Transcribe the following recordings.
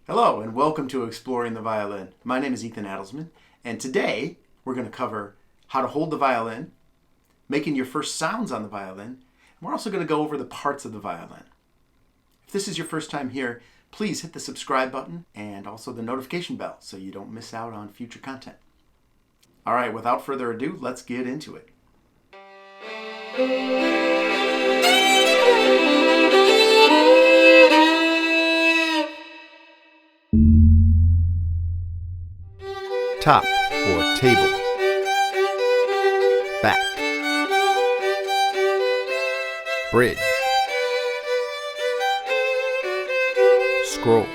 Hello and welcome to Exploring the Violin. My name is Ethan Adelsman, and today we're going to cover how to hold the violin, making your first sounds on the violin, and we're also going to go over the parts of the violin. If this is your first time here, please hit the subscribe button and also the notification bell so you don't miss out on future content. All right, without further ado, let's get into it. Top or table, back, bridge, scroll,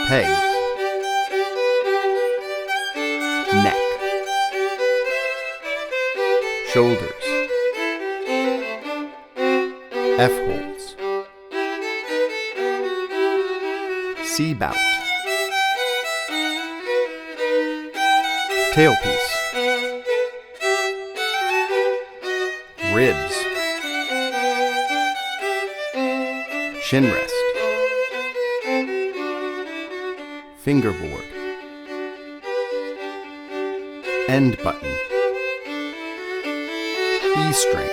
pegs, neck, shoulders, F-holds, C-bout, tailpiece, ribs, chin rest, fingerboard, end button, E string,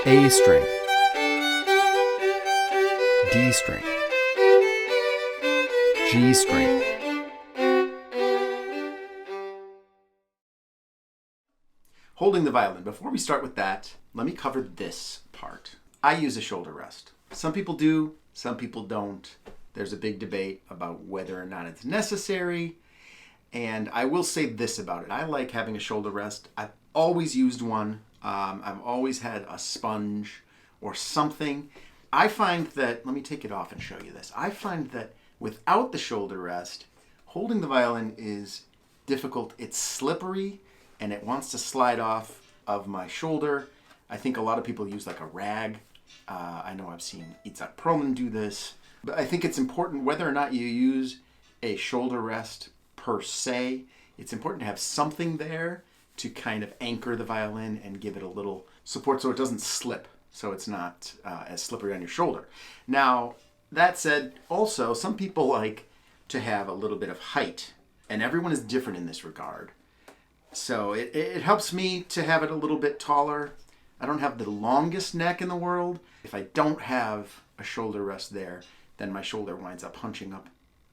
A string, D string, G string. Holding the violin. Before we start with that, let me cover this part. I use a shoulder rest. Some people do, some people don't. There's a big debate about whether or not it's necessary. And I will say this about it. I like having a shoulder rest. I've always used one. I've always had a sponge or something. I find that, let me take it off and show you this. I find that without the shoulder rest, holding the violin is difficult. It's slippery and it wants to slide off of my shoulder. I think a lot of people use like a rag. I know I've seen Itzhak Perlman do this. But I think it's important whether or not you use a shoulder rest per se, it's important to have something there to kind of anchor the violin and give it a little support so it doesn't slip, so it's not as slippery on your shoulder. Now, that said, also, some people like to have a little bit of height, and everyone is different in this regard. So it helps me to have it a little bit taller. I don't have the longest neck in the world. If I don't have a shoulder rest there, then my shoulder winds up hunching up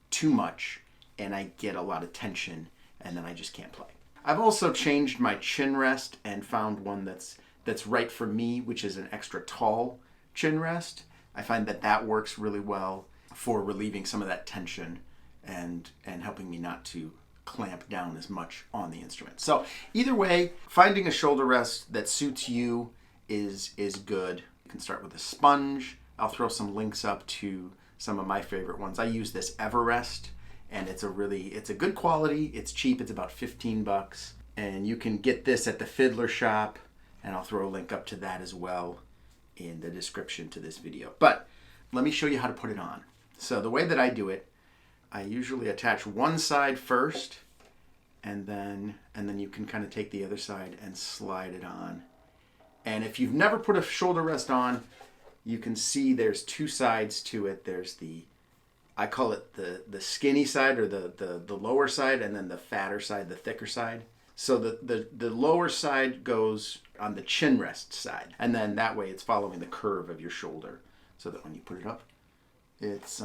too much and I get a lot of tension and then I just can't play. I've also changed my chin rest and found one that's right for me, which is an extra tall chin rest. I find that works really well for relieving some of that tension and helping me not to clamp down as much on the instrument. So either way, finding a shoulder rest that suits you is good. You can start with a sponge. I'll throw some links up to some of my favorite ones. I use this Everest, and it's a good quality. It's cheap. It's about $15, and you can get this at the Fiddler Shop, and I'll throw a link up to that as well in the description to this video. But let me show you how to put it on. So the way that I do it, I usually attach one side first, and then you can kind of take the other side and slide it on. And if you've never put a shoulder rest on, you can see there's two sides to it. There's I call it the skinny side, or the lower side, and then the fatter side, the thicker side. So the lower side goes on the chin rest side, and then that way it's following the curve of your shoulder, so that when you put it up, it's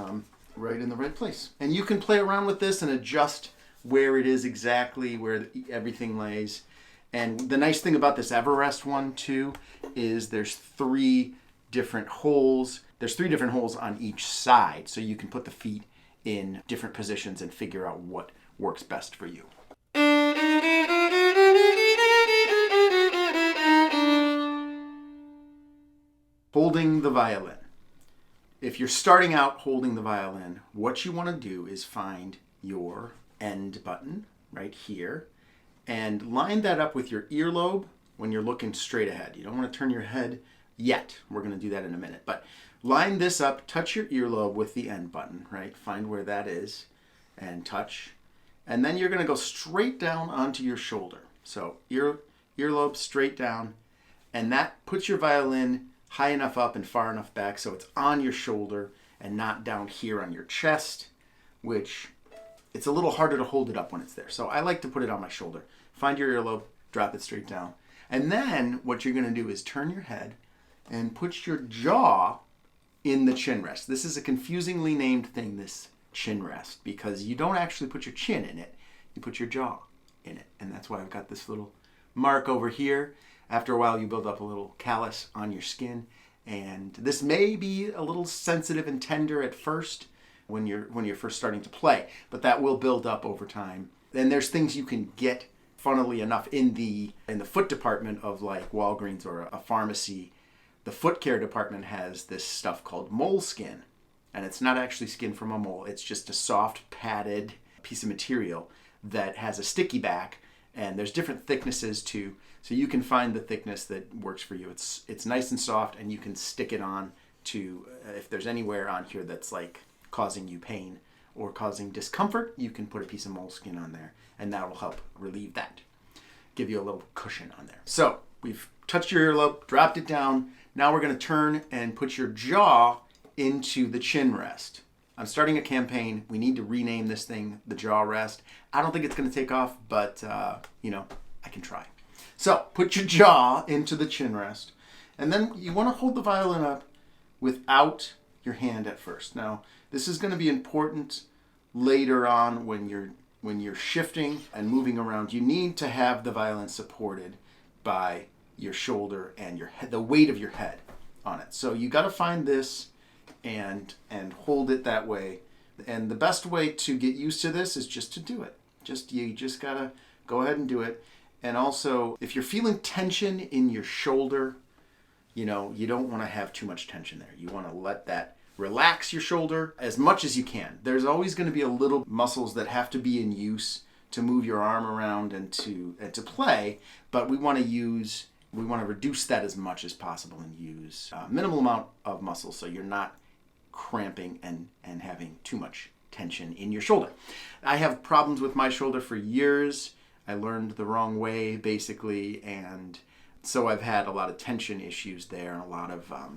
right in the right place. And you can play around with this and adjust where it is exactly, where everything lays. And the nice thing about this Everest one too is there's three different holes. There's three different holes on each side, so you can put the feet in different positions and figure out what works best for you. Holding the violin. If you're starting out holding the violin, what you want to do is find your end button right here and line that up with your earlobe when you're looking straight ahead. You don't want to turn your head yet. We're going to do that in a minute. But line this up, touch your earlobe with the end button, right? Find where that is and touch. And then you're going to go straight down onto your shoulder. So earlobe straight down, and that puts your violin high enough up and far enough back so it's on your shoulder and not down here on your chest, which it's a little harder to hold it up when it's there. So I like to put it on my shoulder. Find your earlobe, drop it straight down. And then what you're going to do is turn your head and put your jaw in the chin rest. This is a confusingly named thing, this chin rest, because you don't actually put your chin in it. You put your jaw in it. And that's why I've got this little mark over here. After a while, you build up a little callus on your skin. And this may be a little sensitive and tender at first when you're first starting to play, but that will build up over time. And there's things you can get, funnily enough, in the foot department of like Walgreens or a pharmacy. The foot care department has this stuff called mole skin, and it's not actually skin from a mole. It's just a soft padded piece of material that has a sticky back, and there's different thicknesses too. So you can find the thickness that works for you. It's nice and soft, and you can stick it on to, if there's anywhere on here that's like causing you pain or causing discomfort, you can put a piece of moleskin on there, and that will help relieve that. Give you a little cushion on there. So we've touched your earlobe, dropped it down. Now we're going to turn and put your jaw into the chin rest. I'm starting a campaign. We need to rename this thing the jaw rest. I don't think it's going to take off, but I can try. So put your jaw into the chin rest, and then you want to hold the violin up without your hand at first. Now, this is going to be important later on when you're shifting and moving around. You need to have the violin supported by your shoulder and your head, the weight of your head on it. So you got to find this and hold it that way. And the best way to get used to this is just to do it. You just got to go ahead and do it. And also, if you're feeling tension in your shoulder, you don't want to have too much tension there. You want to let that relax your shoulder as much as you can. There's always going to be a little muscles that have to be in use to move your arm around and to play, but we want to reduce that as much as possible and use a minimal amount of muscle so you're not cramping and having too much tension in your shoulder. I have problems with my shoulder for years. I learned the wrong way, basically, and so I've had a lot of tension issues there and a lot of, I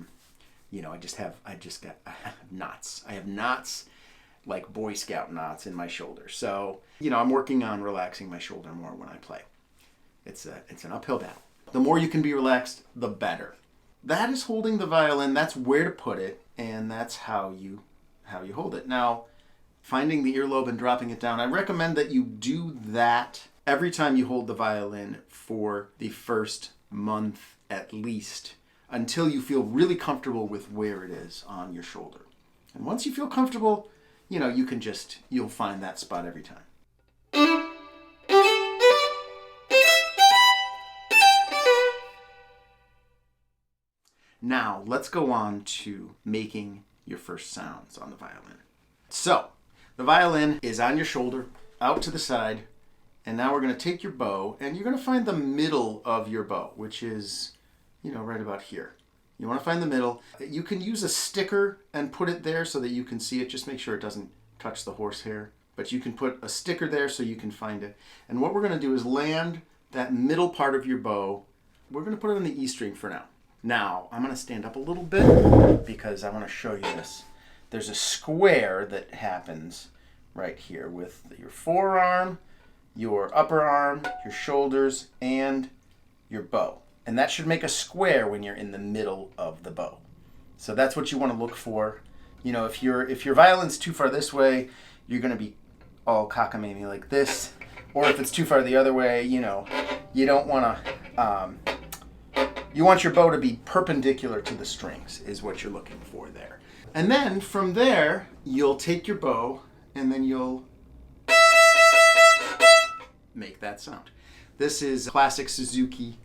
have knots. I have knots, like Boy Scout knots in my shoulder. So, I'm working on relaxing my shoulder more when I play. It's an uphill battle. The more you can be relaxed, the better. That is holding the violin. That's where to put it, and that's how you hold it. Now, finding the earlobe and dropping it down, I recommend that you do that every time you hold the violin for the first month at least, until you feel really comfortable with where it is on your shoulder. And once you feel comfortable, you'll find that spot every time. Now, let's go on to making your first sounds on the violin. So, the violin is on your shoulder, out to the side, and now we're going to take your bow, and you're going to find the middle of your bow, which is, right about here. You want to find the middle. You can use a sticker and put it there so that you can see it. Just make sure it doesn't touch the horsehair. But you can put a sticker there so you can find it. And what we're going to do is land that middle part of your bow. We're going to put it on the E string for now. Now, I'm going to stand up a little bit because I want to show you this. There's a square that happens right here with your forearm, your upper arm, your shoulders, and your bow. And that should make a square when you're in the middle of the bow. So that's what you want to look for. If your violin's too far this way, you're going to be all cockamamie like this. Or if it's too far the other way, you don't want to... you want your bow to be perpendicular to the strings is what you're looking for there. And then from there, you'll take your bow and then you'll make that sound. This is classic Suzuki.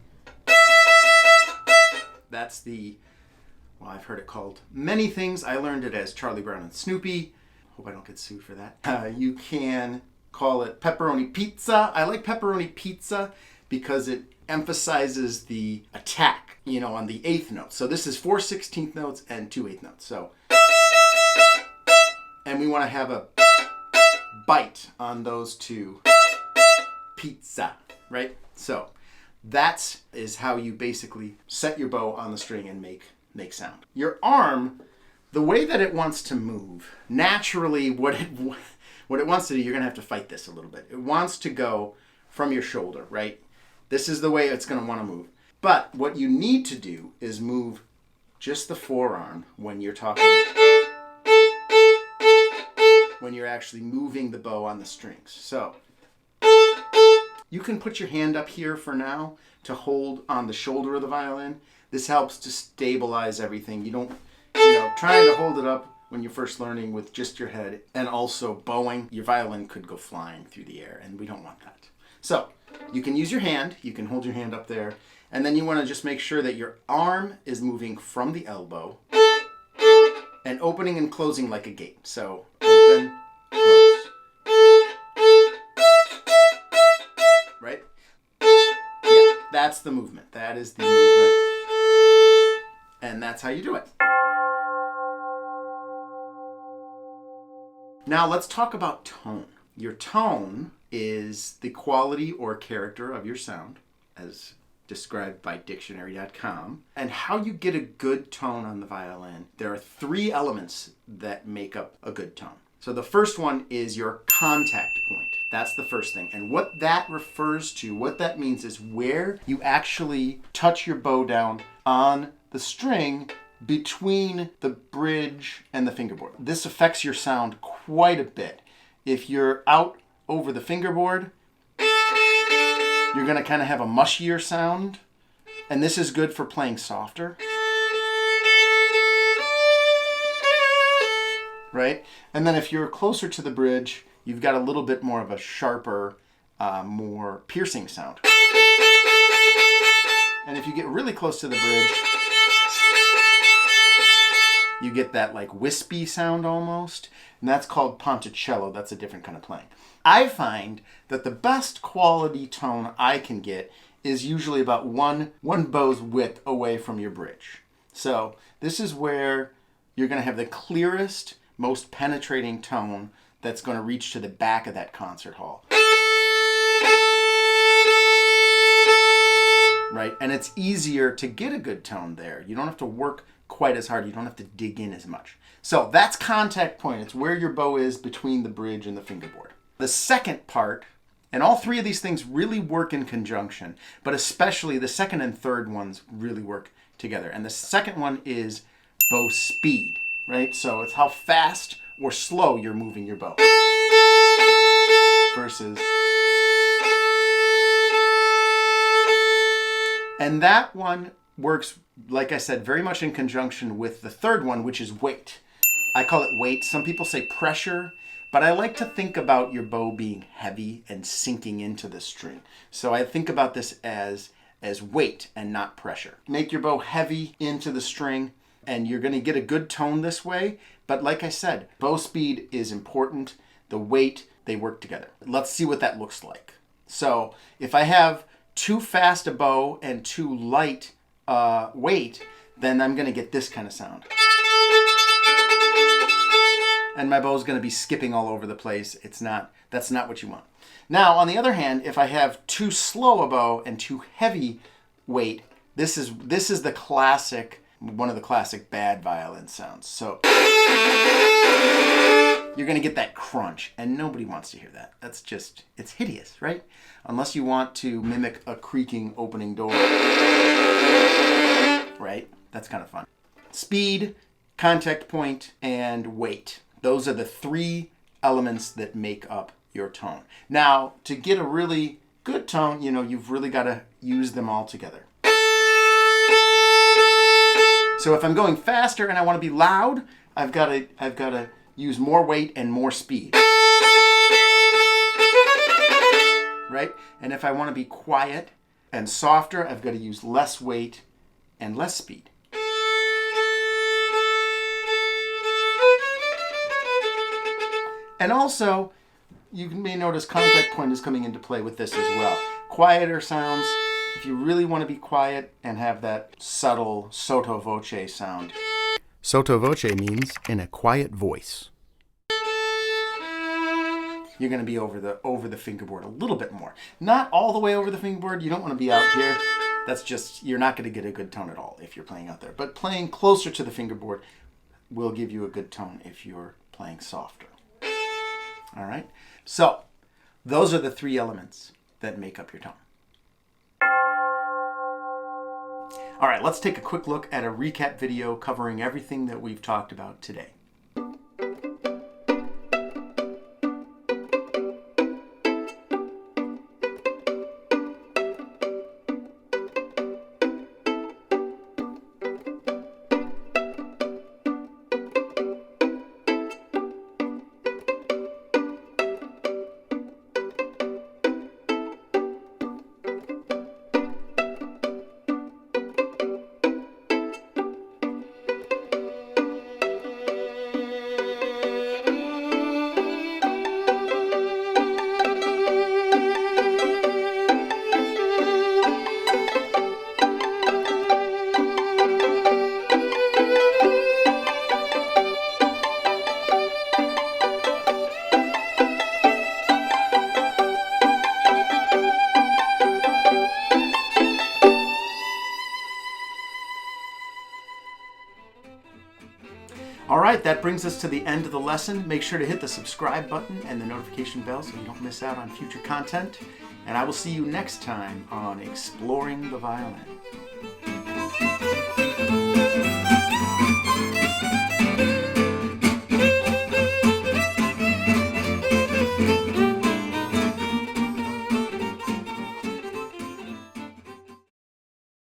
That's I've heard it called many things. I learned it as Charlie Brown and Snoopy. Hope I don't get sued for that. You can call it pepperoni pizza. I like pepperoni pizza because it emphasizes the attack, on the eighth note. So this is 4 16th notes and 2 8th notes. So, and we want to have a bite on those two. Pizza, right? So that is how you basically set your bow on the string and make make sound. Your arm, the way that it wants to move, naturally what it wants to do, you're going to have to fight this a little bit. It wants to go from your shoulder, right? This is the way it's going to want to move. But what you need to do is move just the forearm when you're talking, when you're actually moving the bow on the strings. So you can put your hand up here for now to hold on the shoulder of the violin. This helps to stabilize everything. You don't, trying to hold it up when you're first learning with just your head and also bowing, your violin could go flying through the air, and we don't want that. So you can use your hand, you can hold your hand up there, and then you want to just make sure that your arm is moving from the elbow and opening and closing like a gate. So open, close. Right? Yeah, that's the movement. That is the movement. And that's how you do it. Now let's talk about tone. Your tone is the quality or character of your sound, as described by dictionary.com. And how you get a good tone on the violin, there are 3 elements that make up a good tone. So the first one is your contact point. That's the first thing. And what that refers to, what that means is where you actually touch your bow down on the string between the bridge and the fingerboard. This affects your sound quite a bit. If you're out over the fingerboard, you're going to kind of have a mushier sound, and this is good for playing softer. Right? And then if you're closer to the bridge, you've got a little bit more of a sharper, more piercing sound. And if you get really close to the bridge, you get that like wispy sound almost, and that's called ponticello. That's a different kind of playing. I find that the best quality tone I can get is usually about one bow's width away from your bridge. So this is where you're going to have the clearest, most penetrating tone that's going to reach to the back of that concert hall. Right? And it's easier to get a good tone there. You don't have to work quite as hard. You don't have to dig in as much. So that's contact point. It's where your bow is between the bridge and the fingerboard. The second part, and all 3 of these things really work in conjunction, but especially the second and third ones really work together. And the second one is bow speed, right? So it's how fast or slow you're moving your bow versus. And that one works, like I said, very much in conjunction with the third one, which is weight. I call it weight. Some people say pressure, but I like to think about your bow being heavy and sinking into the string. So I think about this as weight and not pressure. Make your bow heavy into the string, and you're going to get a good tone this way. But like I said, bow speed is important. The weight, they work together. Let's see what that looks like. So if I have too fast a bow and too light weight, then I'm going to get this kind of sound. And my bow's going to be skipping all over the place. That's not what you want. Now, on the other hand, if I have too slow a bow and too heavy weight, this is the classic, one of the classic bad violin sounds. So you're going to get that crunch, and nobody wants to hear that. It's hideous, right? Unless you want to mimic a creaking opening door. Right? That's kind of fun. Speed, contact point, and weight. Those are the 3 elements that make up your tone. Now, to get a really good tone, you've really got to use them all together. So if I'm going faster and I want to be loud, I've got to use more weight and more speed. Right? And if I want to be quiet and softer, I've got to use less weight and less speed. And also, you may notice contact point is coming into play with this as well. Quieter sounds, if you really want to be quiet and have that subtle sotto voce sound. Sotto voce means in a quiet voice. You're going to be over the fingerboard a little bit more. Not all the way over the fingerboard. You don't want to be out here. That's just, you're not going to get a good tone at all if you're playing out there. But playing closer to the fingerboard will give you a good tone if you're playing softer. All right? So, those are the three elements that make up your tone. All right, let's take a quick look at a recap video covering everything that we've talked about today. All right, that brings us to the end of the lesson. Make sure to hit the subscribe button and the notification bell so you don't miss out on future content. And I will see you next time on Exploring the Violin.